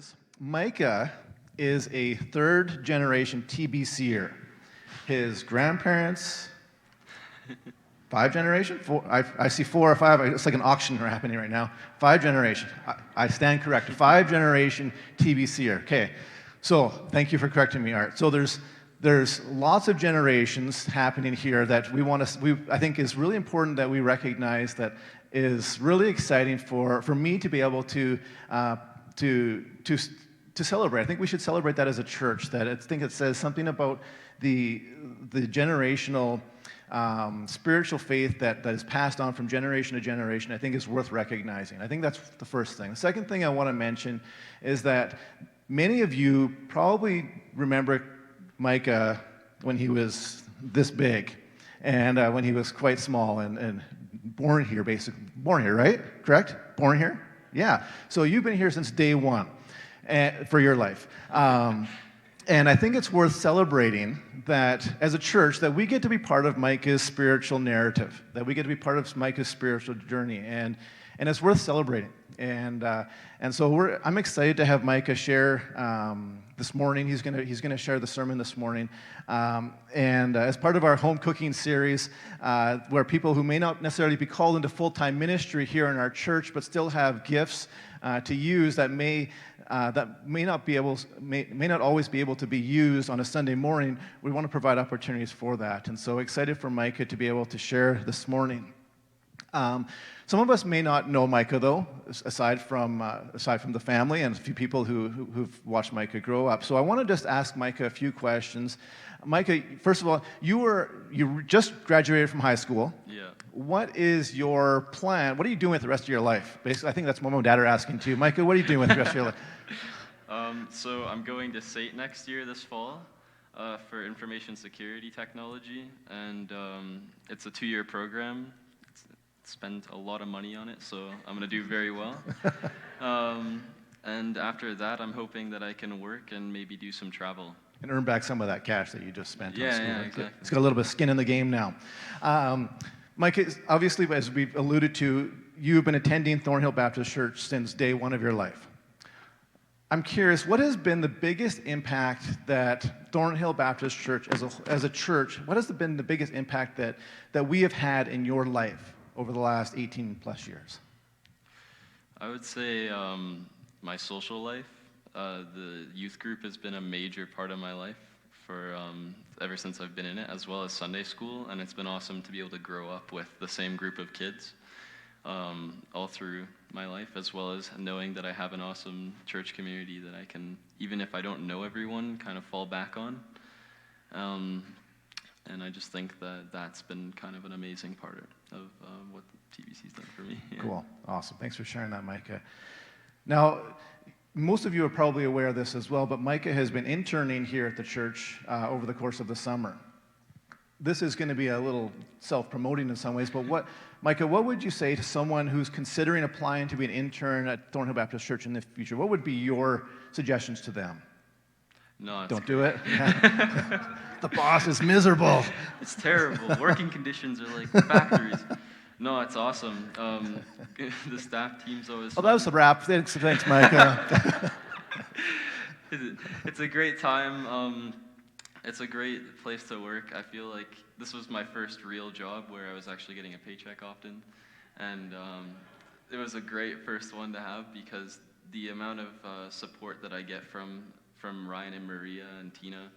is Micah is a third generation TBCer. His grandparents, five generation? Four, I see four or five. It's like an auction happening right now. Five generation. I stand corrected. Five generation TBCer. Okay. So thank you for correcting me, Art. So there's lots of generations happening here that I think is really important that we recognize, that is really exciting for me to be able to celebrate. I think we should celebrate that as a church. That I think it says something about the generational spiritual faith that is passed on from generation to generation. I think is worth recognizing. I think that's the first thing. The second thing I want to mention is that many of you probably remember Micah when he was this big, and when he was quite small and born here, basically. Born here, right? Correct? Born here? Yeah. So you've been here since day one for your life. And I think it's worth celebrating that as a church that we get to be part of Micah's spiritual narrative, that we get to be part of Micah's spiritual journey, and it's worth celebrating. And so I'm excited to have Micah share this morning. He's gonna share the sermon this morning, and as part of our home cooking series, where people who may not necessarily be called into full-time ministry here in our church, but still have gifts to use that may not always be able to be used on a Sunday morning. We want to provide opportunities for that, and so excited for Micah to be able to share this morning. Some of us may not know Micah, though, aside from the family and a few people who've watched Micah grow up. So I want to just ask Micah a few questions. Micah, first of all, you just graduated from high school. Yeah. What is your plan? What are you doing with the rest of your life? Basically, I think that's what Mom and Dad are asking too. Micah, what are you doing with the rest of your life? So I'm going to SAIT next year, this fall, for information security technology, and it's a 2-year program. Spent a lot of money on it, so I'm going to do very well. And after that, I'm hoping that I can work and maybe do some travel. And earn back some of that cash that you just spent on school. Yeah, exactly. It's got a little bit of skin in the game now. Micah, obviously, as we've alluded to, you've been attending Thornhill Baptist Church since day one of your life. I'm curious, what has been the biggest impact that Thornhill Baptist Church, as a church, what has been the biggest impact that we have had in your life over the last 18 plus years? I would say my social life. The youth group has been a major part of my life for ever since I've been in it, as well as Sunday school, and it's been awesome to be able to grow up with the same group of kids all through my life, as well as knowing that I have an awesome church community that I can, even if I don't know everyone, kind of fall back on. And I just think that that's been kind of an amazing part of what TBC's done for me. Yeah. Cool. Awesome. Thanks for sharing that, Micah. Now, most of you are probably aware of this as well, but Micah has been interning here at the church over the course of the summer. This is going to be a little self-promoting in some ways, but Micah, what would you say to someone who's considering applying to be an intern at Thornhill Baptist Church in the future? What would be your suggestions to them? No, Don't do it. The boss is miserable. It's terrible. Working conditions are like factories. No, it's awesome. The staff team's always Oh, that was the wrap. Thanks, Micah. It's a great time. It's a great place to work. I feel like this was my first real job where I was actually getting a paycheck often. And it was a great first one to have because the amount of support that I get from Ryan and Maria and Tina,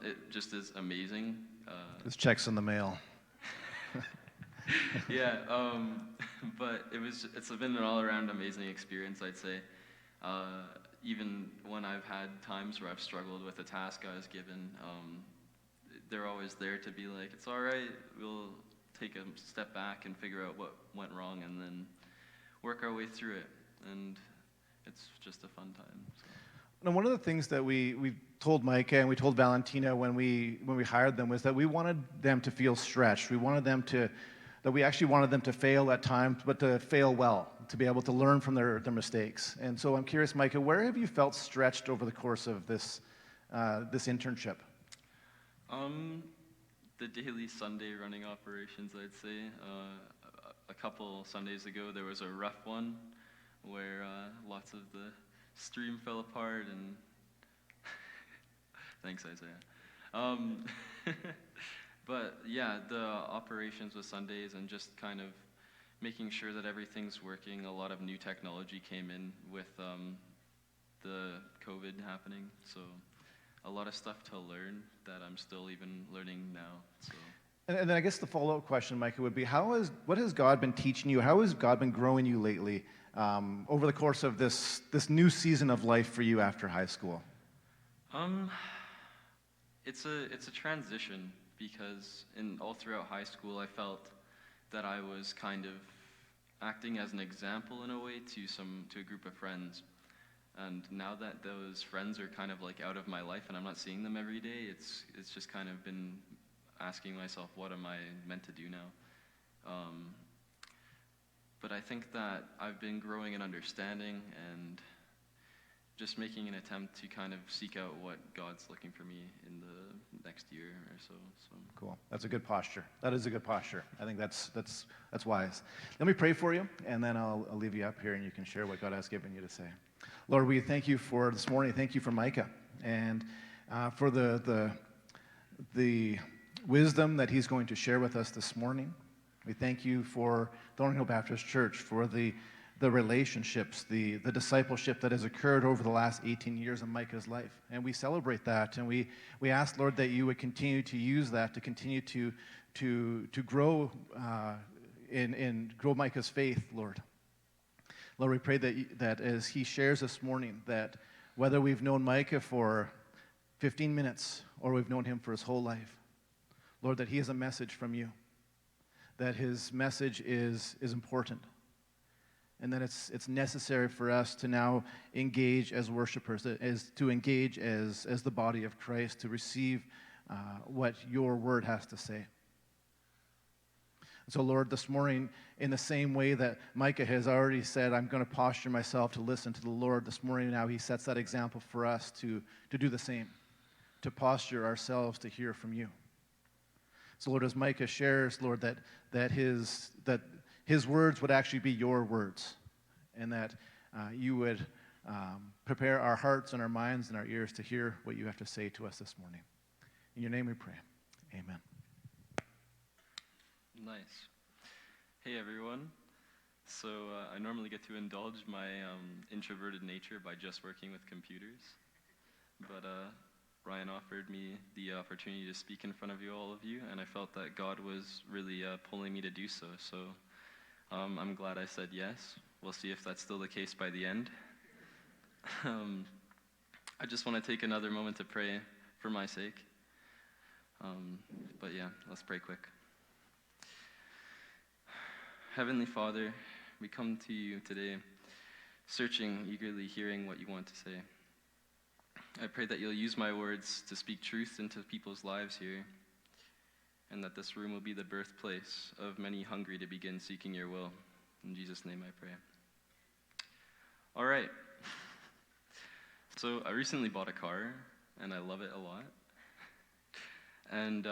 it just is amazing. This check's in the mail. Yeah, but it's been an all-around amazing experience, I'd say. Even when I've had times where I've struggled with a task I was given, they're always there to be like, it's all right, we'll take a step back and figure out what went wrong and then work our way through it. And it's just a fun time. So. Now, one of the things that we told Micah and we told Valentina when we hired them was that we wanted them to feel stretched. We wanted them that we actually wanted them to fail at times, but to fail well, to be able to learn from their mistakes. And so I'm curious, Micah, where have you felt stretched over the course of this internship? The daily Sunday running operations, I'd say. A couple Sundays ago, there was a rough one where lots of the stream fell apart, and thanks, Isaiah. Um, but yeah, the operations with Sundays and just kind of making sure that everything's working. A lot of new technology came in with the COVID happening, so a lot of stuff to learn that I'm still even learning now. So. And then I guess the follow-up question, Micah, would be what has God been teaching you? How has God been growing you lately over the course of this new season of life for you after high school? It's a transition because all throughout high school I felt that I was kind of acting as an example in a way to a group of friends. And now that those friends are kind of like out of my life and I'm not seeing them every day, it's just kind of been asking myself, what am I meant to do now? But I think that I've been growing in understanding and just making an attempt to kind of seek out what God's looking for me in the next year or so. Cool. That's a good posture. That is a good posture. I think that's wise. Let me pray for you, and then I'll leave you up here, and you can share what God has given you to say. Lord, we thank you for this morning. Thank you for Micah, and for the wisdom that he's going to share with us this morning. We thank you for Thornhill Baptist Church, for the relationships, the discipleship that has occurred over the last 18 years of Micah's life. And we celebrate that, and we ask, Lord, that you would continue to use that to continue to grow grow Micah's faith, Lord. Lord, we pray that as he shares this morning, that whether we've known Micah for 15 minutes or we've known him for his whole life, Lord, that he has a message from you, that his message is important, and that it's necessary for us to now engage as worshipers, to engage as the body of Christ, to receive what your word has to say. So, Lord, this morning, in the same way that Micah has already said, I'm going to posture myself to listen to the Lord, this morning now he sets that example for us to do the same, to posture ourselves to hear from you. So, Lord, as Micah shares, Lord, that his words would actually be your words, and that you would prepare our hearts and our minds and our ears to hear what you have to say to us this morning. In your name we pray. Amen. Nice. Hey, everyone. So I normally get to indulge my introverted nature by just working with computers, but Ryan offered me the opportunity to speak in front of all of you, and I felt that God was really pulling me to do so. So I'm glad I said yes. We'll see if that's still the case by the end. I just want to take another moment to pray for my sake. But yeah, let's pray quick. Heavenly Father, we come to you today, searching, eagerly hearing what you want to say. I pray that you'll use my words to speak truth into people's lives here, and that this room will be the birthplace of many hungry to begin seeking your will. In Jesus' name I pray. All right. So I recently bought a car, and I love it a lot. And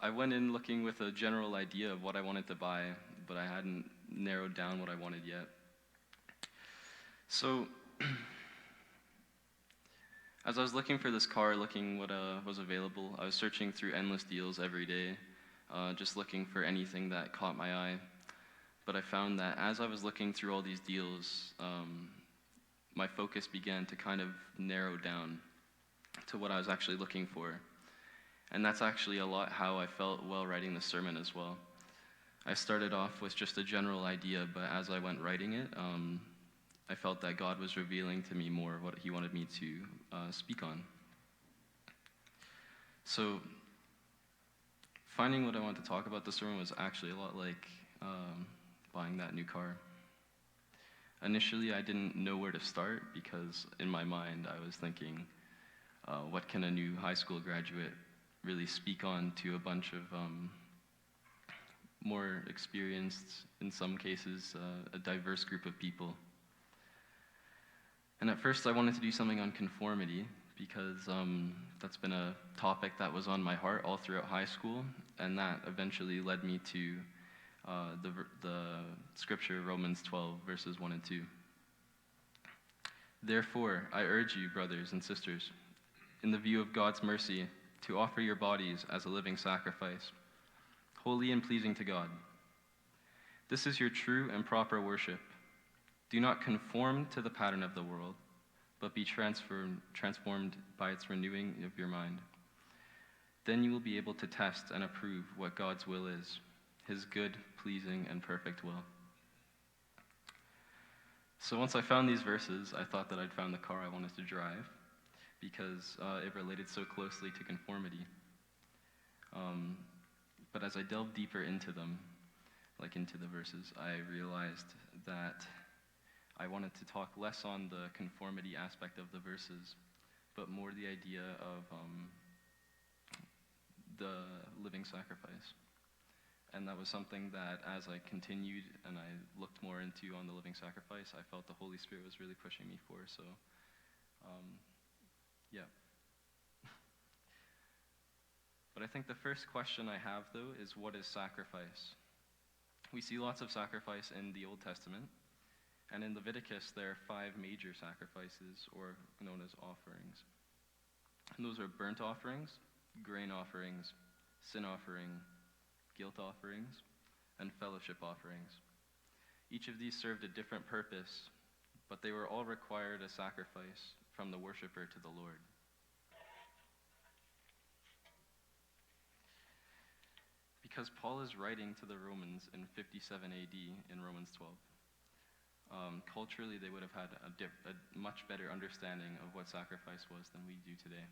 I went in looking with a general idea of what I wanted to buy, but I hadn't narrowed down what I wanted yet. So as I was looking for this car, looking what was available, I was searching through endless deals every day, just looking for anything that caught my eye. But I found that as I was looking through all these deals, my focus began to kind of narrow down to what I was actually looking for. And that's actually a lot how I felt while writing the sermon as well. I started off with just a general idea, but as I went writing it, I felt that God was revealing to me more of what he wanted me to speak on. So finding what I wanted to talk about this sermon was actually a lot like buying that new car. Initially, I didn't know where to start because in my mind I was thinking, what can a new high school graduate really speak on to a bunch of more experienced, in some cases, a diverse group of people. And at first I wanted to do something on conformity because that's been a topic that was on my heart all throughout high school, and that eventually led me to the scripture, Romans 12, verses 1 and 2. Therefore, I urge you, brothers and sisters, in the view of God's mercy, to offer your bodies as a living sacrifice, holy and pleasing to God. This is your true and proper worship. Do not conform to the pattern of the world, but be transformed by its renewing of your mind. Then you will be able to test and approve what God's will is, his good, pleasing, and perfect will. So once I found these verses, I thought that I'd found the car I wanted to drive because it related so closely to conformity. But as I delved deeper into them, like into the verses, I realized that I wanted to talk less on the conformity aspect of the verses, but more the idea of the living sacrifice. And that was something that as I continued and I looked more into on the living sacrifice, I felt the Holy Spirit was really pushing me for. So, yeah. But I think the first question I have, though, is what is sacrifice? We see lots of sacrifice in the Old Testament, and in Leviticus there are 5 major sacrifices, or known as offerings. And those are burnt offerings, grain offerings, sin offering, guilt offerings, and fellowship offerings. Each of these served a different purpose, but they were all required a sacrifice from the worshiper to the Lord. Because Paul is writing to the Romans in 57 AD in Romans 12. Culturally, they would have had a much better understanding of what sacrifice was than we do today.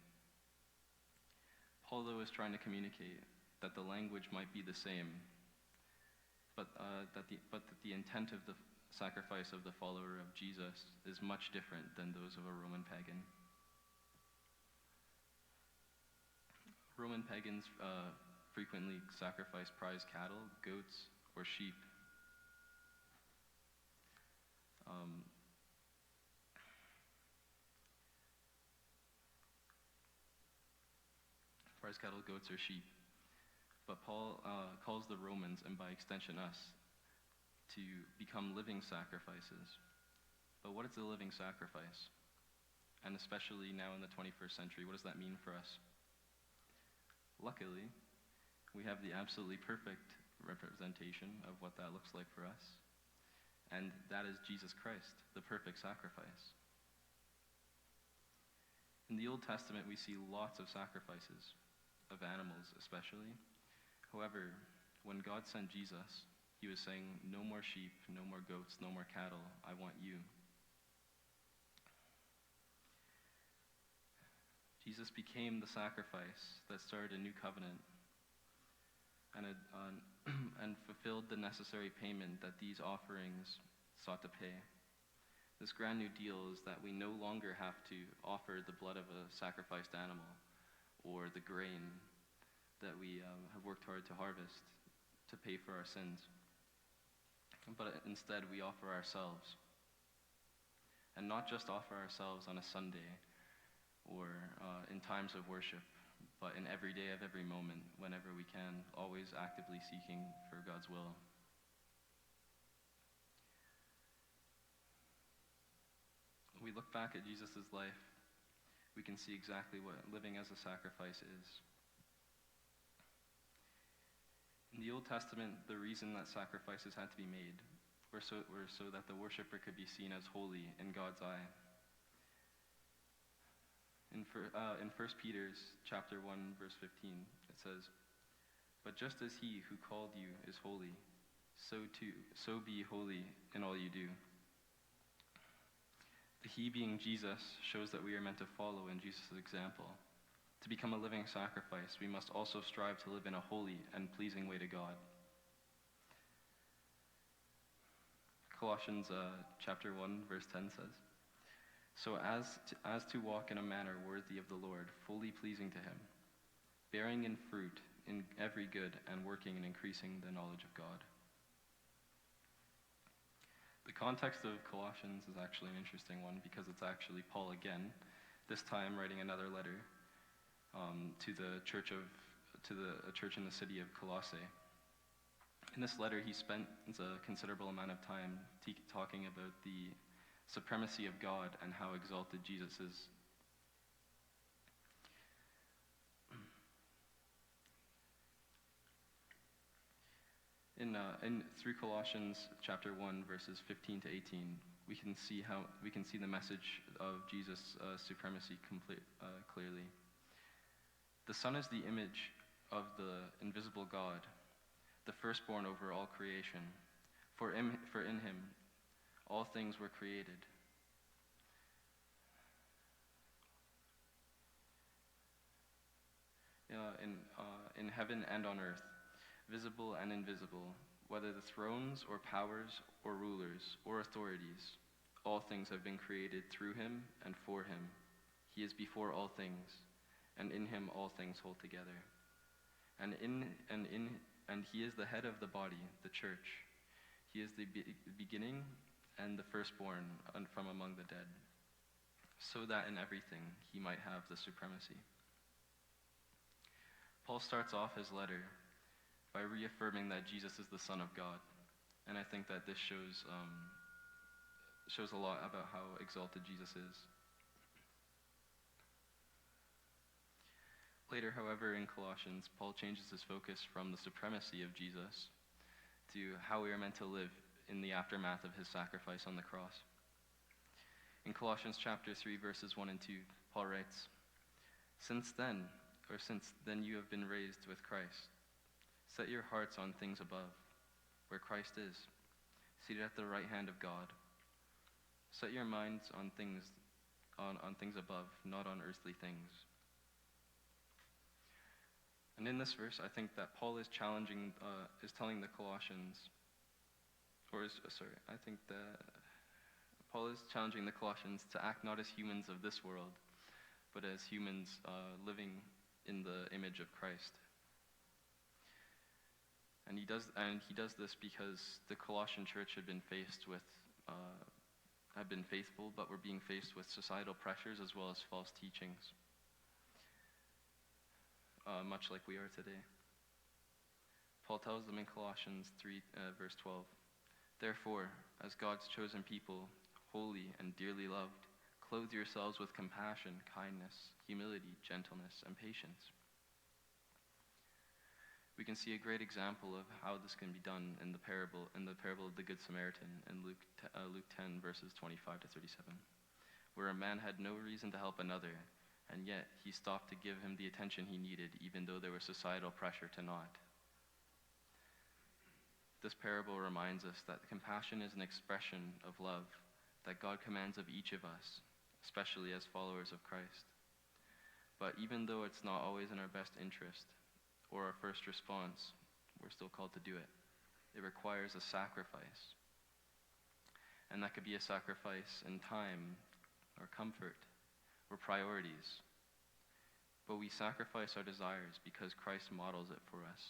Paul, though, is trying to communicate that the language might be the same, but that the intent of the sacrifice of the follower of Jesus is much different than those of a Roman pagan. Roman pagans frequently sacrificed prize cattle, goats, or sheep. Prize cattle, goats, or sheep. But Paul calls the Romans, and by extension us, to become living sacrifices. But what is a living sacrifice? And especially now in the 21st century, what does that mean for us? Luckily, we have the absolutely perfect representation of what that looks like for us. And that is Jesus Christ, the perfect sacrifice. In the Old Testament, we see lots of sacrifices, of animals especially. However, when God sent Jesus, he was saying, no more sheep, no more goats, no more cattle, I want you. Jesus became the sacrifice that started a new covenant and fulfilled the necessary payment that these offerings sought to pay. This grand new deal is that we no longer have to offer the blood of a sacrificed animal or the grain that we have worked hard to harvest to pay for our sins. But instead, we offer ourselves. And not just offer ourselves on a Sunday or in times of worship, but in every day of every moment, whenever we can, always actively seeking for God's will. When we look back at Jesus' life, we can see exactly what living as a sacrifice is. In the Old Testament, the reason that sacrifices had to be made were so that the worshiper could be seen as holy in God's eye. In 1 Peter's chapter 1, verse 15, it says, "But just as he who called you is holy, so be holy in all you do." The he being Jesus shows that we are meant to follow in Jesus' example. To become a living sacrifice, we must also strive to live in a holy and pleasing way to God. Colossians chapter 1, verse 10 says, "So as to walk in a manner worthy of the Lord, fully pleasing to him, bearing in fruit in every good and working and increasing the knowledge of God." The context of Colossians is actually an interesting one because it's actually Paul again, this time writing another letter to a church in the city of Colossae. In this letter, he spent a considerable amount of time talking about the supremacy of God, and how exalted Jesus is. Through Colossians chapter 1, verses 15 to 18, we can see the message of Jesus' supremacy clearly. The Son is the image of the invisible God, the firstborn over all creation. For in him all things were created. In heaven and on earth, visible and invisible, whether the thrones or powers or rulers or authorities, all things have been created through him and for him. He is before all things, and in him all things hold together. And he is the head of the body, the church. He is the beginning and the firstborn from among the dead, so that in everything he might have the supremacy. Paul starts off his letter by reaffirming that Jesus is the Son of God, and I think that this shows a lot about how exalted Jesus is. Later, however, in Colossians, Paul changes his focus from the supremacy of Jesus to how we are meant to live in the aftermath of his sacrifice on the cross. In Colossians chapter 3, verses 1 and 2, Paul writes, Since then you have been raised with Christ. Set your hearts on things above, where Christ is, seated at the right hand of God. Set your minds on things above, not on earthly things. And in this verse, I think that Paul is telling the Colossians, Paul is challenging the Colossians to act not as humans of this world, but as humans living in the image of Christ. And he does this because the Colossian church had been faithful, but were being faced with societal pressures as well as false teachings, much like we are today. Paul tells them in Colossians 3, verse 12, Therefore, as God's chosen people, holy and dearly loved, clothe yourselves with compassion, kindness, humility, gentleness, and patience. We can see a great example of how this can be done in the parable of the Good Samaritan in Luke 10, verses 25 to 37, where a man had no reason to help another, and yet he stopped to give him the attention he needed, even though there was societal pressure to not. This parable reminds us that compassion is an expression of love that God commands of each of us, especially as followers of Christ. But even though it's not always in our best interest, or our first response, we're still called to do it. It requires a sacrifice. And that could be a sacrifice in time, or comfort, or priorities. But we sacrifice our desires because Christ models it for us,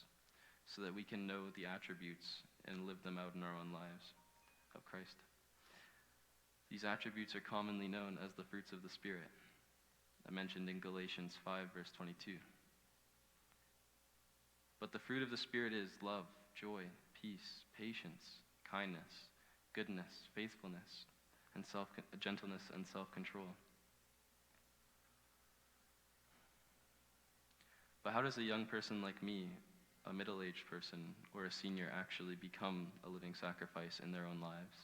so that we can know the attributes and live them out in our own lives of Christ. These attributes are commonly known as the fruits of the Spirit, I mentioned in Galatians 5, verse 22. But the fruit of the Spirit is love, joy, peace, patience, kindness, goodness, faithfulness, and gentleness and self-control. But how does a young person like me, a middle-aged person, or a senior actually become a living sacrifice in their own lives?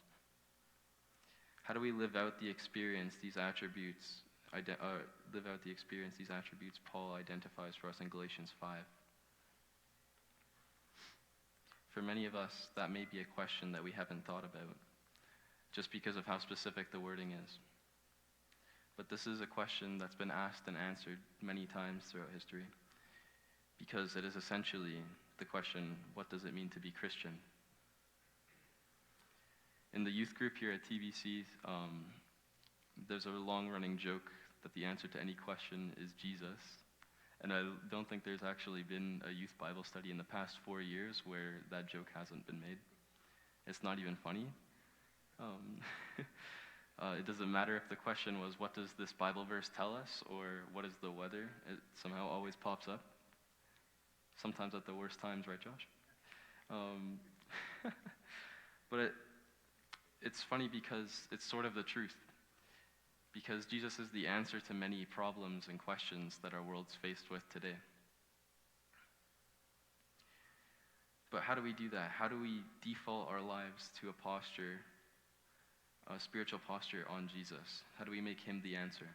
How do we live out the experience these attributes Paul identifies for us in Galatians 5? For many of us, that may be a question that we haven't thought about, just because of how specific the wording is. But this is a question that's been asked and answered many times throughout history, because it is essentially the question, what does it mean to be Christian? In the youth group here at TBC, there's a long-running joke that the answer to any question is Jesus. And I don't think there's actually been a youth Bible study in the past 4 years where that joke hasn't been made. It's not even funny. It doesn't matter if the question was, what does this Bible verse tell us, or what is the weather? It somehow always pops up. Sometimes at the worst times, right, Josh? But it's funny because it's sort of the truth. Because Jesus is the answer to many problems and questions that our world's faced with today. But how do we do that? How do we default our lives to a posture, a spiritual posture on Jesus? How do we make him the answer?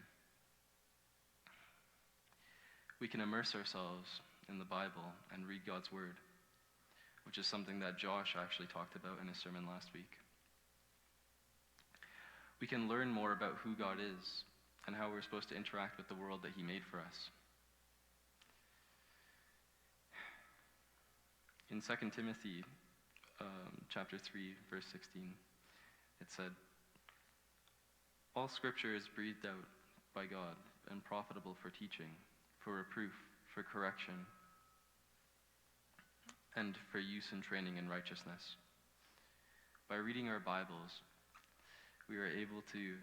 We can immerse ourselves in the Bible and read God's word, which is something that Josh actually talked about in his sermon last week. We can learn more about who God is and how we're supposed to interact with the world that he made for us. In 2 Timothy chapter 3, verse 16, it said, "All scripture is breathed out by God and profitable for teaching, for reproof, for correction, and for use in training in righteousness." By reading our Bibles, we are able to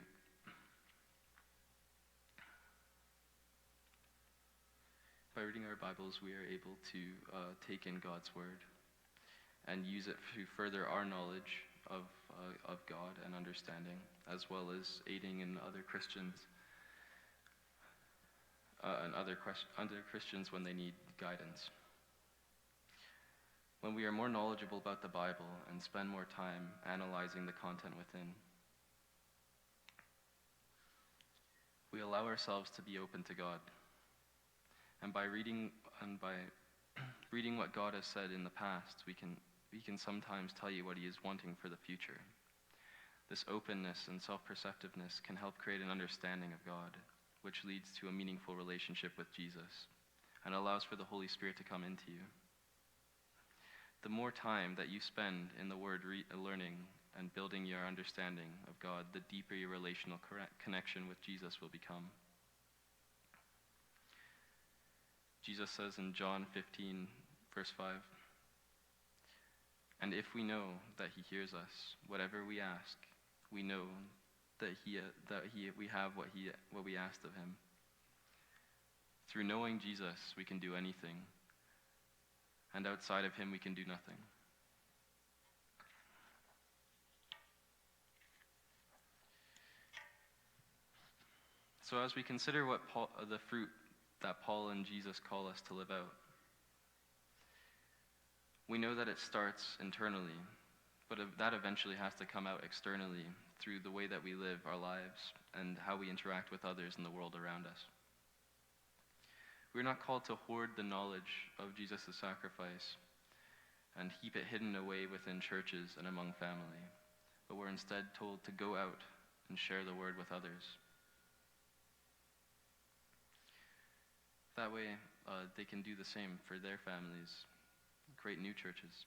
take in God's word and use it to further our knowledge of God and understanding, as well as aiding in other Christians other Christians when they need guidance. When we are more knowledgeable about the Bible and spend more time analyzing the content within, we allow ourselves to be open to God. And by reading what God has said in the past, we can sometimes tell you what he is wanting for the future. This openness and self-perceptiveness can help create an understanding of God, which leads to a meaningful relationship with Jesus and allows for the Holy Spirit to come into you. The more time that you spend in the Word learning and building your understanding of God, the deeper your relational connection with Jesus will become. Jesus says in John 15, verse 5, "And if we know that he hears us, whatever we ask, we know that we have what we asked of him." Through knowing Jesus, we can do anything, and outside of him, we can do nothing. So as we consider the fruit that Paul and Jesus call us to live out, we know that it starts internally, but that eventually has to come out externally through the way that we live our lives and how we interact with others in the world around us. We're not called to hoard the knowledge of Jesus' sacrifice and heap it hidden away within churches and among family, but we're instead told to go out and share the word with others. That way, they can do the same for their families, create new churches.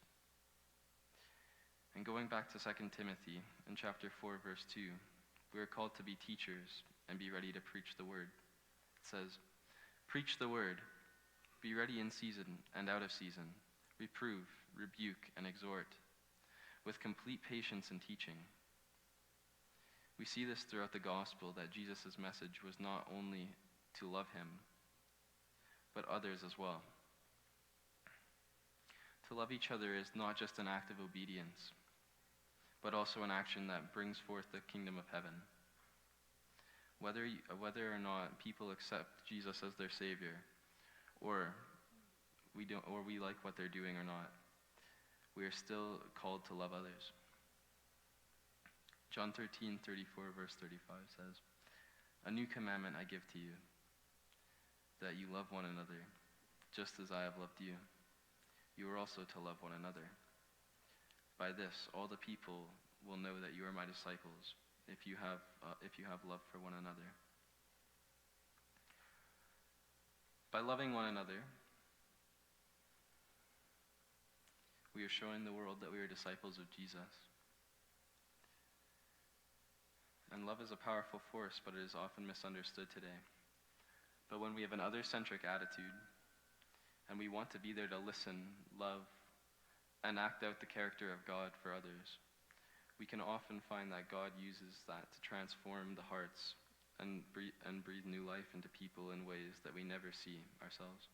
And going back to 2 Timothy, in chapter 4, verse 2, we are called to be teachers and be ready to preach the word. It says, "Preach the word, be ready in season and out of season, reprove, rebuke, and exhort, with complete patience and teaching." We see this throughout the gospel that Jesus' message was not only to love him, but others as well. To love each other is not just an act of obedience, but also an action that brings forth the kingdom of heaven. Whether or not people accept Jesus as their Savior, or we like what they're doing or not, we are still called to love others. John 13:34, verse 35 says, "A new commandment I give to you, that you love one another, just as I have loved you. You are also to love one another. By this, all the people will know that you are my disciples, if you have love for one another." By loving one another, we are showing the world that we are disciples of Jesus. And love is a powerful force, but it is often misunderstood today. But when we have an other-centric attitude, and we want to be there to listen, love, and act out the character of God for others, we can often find that God uses that to transform the hearts and breathe new life into people in ways that we never see ourselves.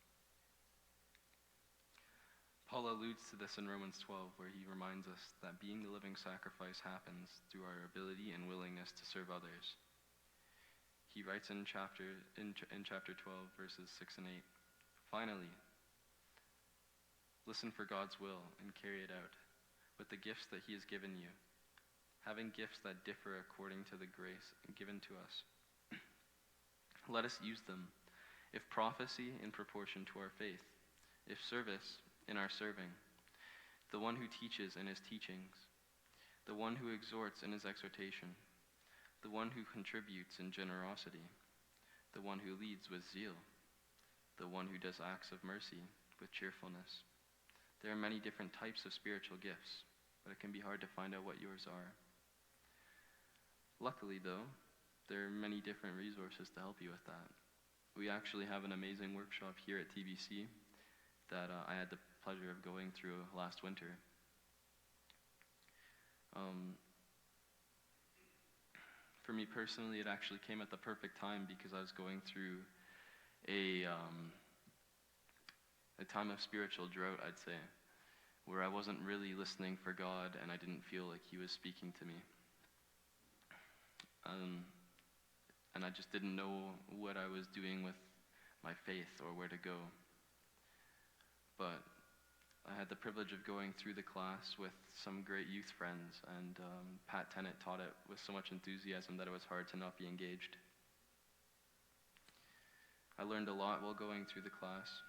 Paul alludes to this in Romans 12, where he reminds us that being the living sacrifice happens through our ability and willingness to serve others. He writes in chapter 12, verses 6 and 8, "Finally, listen for God's will and carry it out with the gifts that he has given you, having gifts that differ according to the grace given to us. Let us use them. If prophecy, in proportion to our faith. If service, in our serving. The one who teaches in his teachings. The one who exhorts in his exhortation. The one who contributes in generosity. The one who leads with zeal. The one who does acts of mercy with cheerfulness." There are many different types of spiritual gifts, but it can be hard to find out what yours are. Luckily, though, there are many different resources to help you with that. We actually have an amazing workshop here at TBC that I had the pleasure of going through last winter. For me personally, it actually came at the perfect time because I was going through a time of spiritual drought, I'd say, where I wasn't really listening for God and I didn't feel like he was speaking to me. And I just didn't know what I was doing with my faith or where to go. But I had the privilege of going through the class with some great youth friends, and Pat Tennant taught it with so much enthusiasm that it was hard to not be engaged. I learned a lot while going through the class,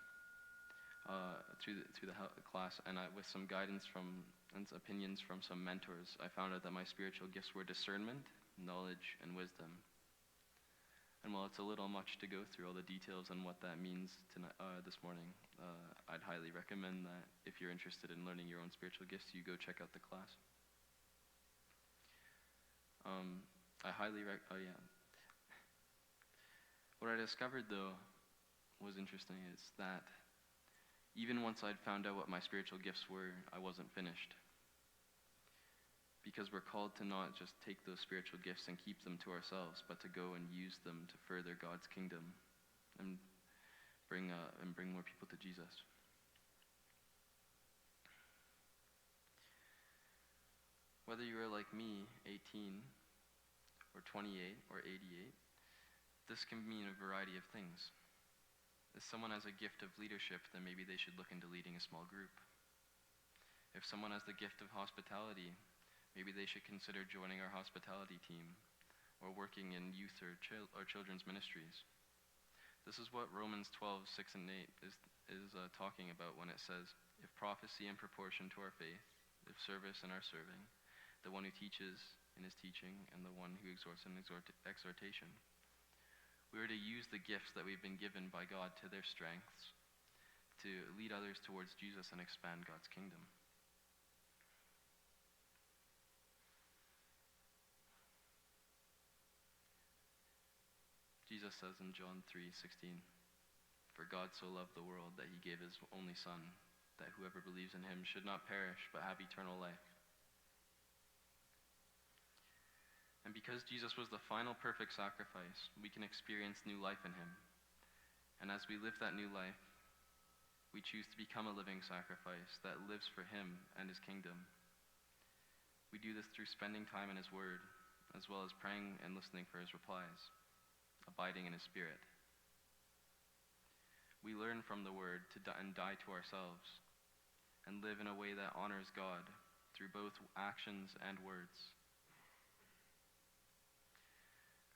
and with some guidance and opinions from some mentors, I found out that my spiritual gifts were discernment, knowledge, and wisdom. And while it's a little much to go through all the details on what that means this morning, I'd highly recommend that if you're interested in learning your own spiritual gifts, you go check out the class. What I discovered, though, was interesting, is that even once I'd found out what my spiritual gifts were, I wasn't finished. Because we're called to not just take those spiritual gifts and keep them to ourselves, but to go and use them to further God's kingdom and bring more people to Jesus. Whether you are like me, 18, or 28, or 88, this can mean a variety of things. If someone has a gift of leadership, then maybe they should look into leading a small group. If someone has the gift of hospitality, maybe they should consider joining our hospitality team or working in youth or children's ministries. This is what Romans 12, 6 and 8 is talking about when it says, "If prophecy in proportion to our faith, if service in our serving, the one who teaches in his teaching, and the one who exhorts in exhortation." We are to use the gifts that we've been given by God to their strengths to lead others towards Jesus and expand God's kingdom. Jesus says in John 3:16, "For God so loved the world that he gave his only Son, that whoever believes in him should not perish but have eternal life." And because Jesus was the final perfect sacrifice, we can experience new life in him. And as we live that new life, we choose to become a living sacrifice that lives for him and his kingdom. We do this through spending time in his word, as well as praying and listening for his replies, abiding in his spirit. We learn from the word to die to ourselves and live in a way that honors God through both actions and words.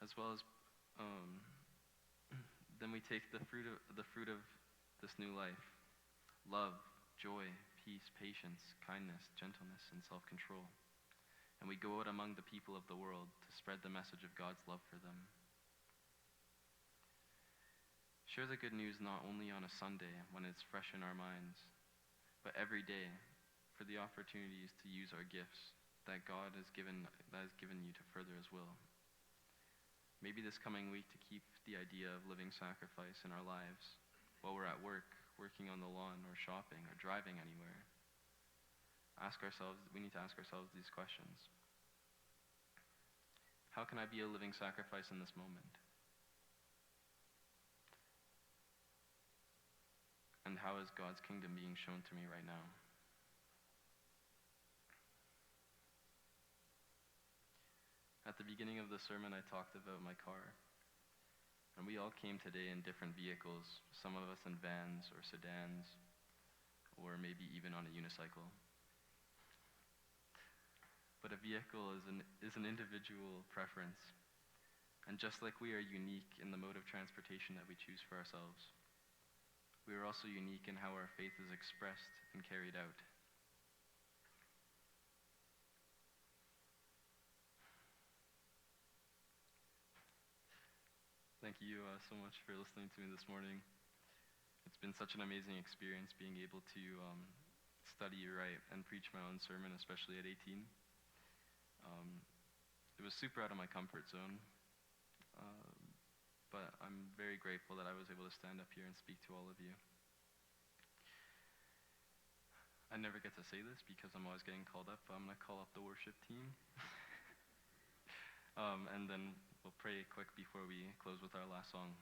As well as, then we take the fruit of this new life: love, joy, peace, patience, kindness, gentleness, and self-control. And we go out among the people of the world to spread the message of God's love for them. Share the good news not only on a Sunday when it's fresh in our minds, but every day for the opportunities to use our gifts that God has given you to further his will. Maybe this coming week to keep the idea of living sacrifice in our lives while we're at work, working on the lawn, or shopping, or driving anywhere. We need to ask ourselves these questions. How can I be a living sacrifice in this moment? And how is God's kingdom being shown to me right now? At the beginning of the sermon, I talked about my car. And we all came today in different vehicles, some of us in vans or sedans, or maybe even on a unicycle. But a vehicle is an individual preference. And just like we are unique in the mode of transportation that we choose for ourselves, we are also unique in how our faith is expressed and carried out. Thank you so much for listening to me this morning. It's been such an amazing experience being able to study, write, and preach my own sermon, especially at 18. It was super out of my comfort zone, but I'm very grateful that I was able to stand up here and speak to all of you. I never get to say this because I'm always getting called up, but I'm going to call up the worship team. And then we'll pray quick before we close with our last song.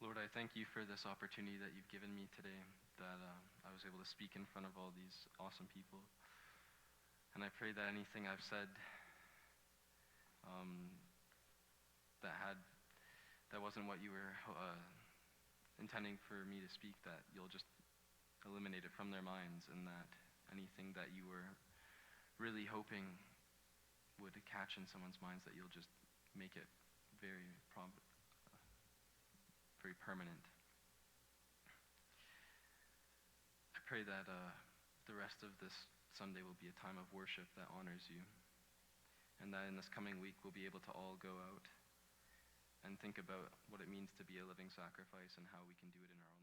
Lord, I thank you for this opportunity that you've given me today, that I was able to speak in front of all these awesome people. And I pray that anything I've said that wasn't what you were intending for me to speak, that you'll just eliminate it from their minds, and that anything that you were really hoping would catch in someone's minds, that you'll just make it very permanent. I pray that the rest of this Sunday will be a time of worship that honors you, and that in this coming week we'll be able to all go out and think about what it means to be a living sacrifice and how we can do it in our own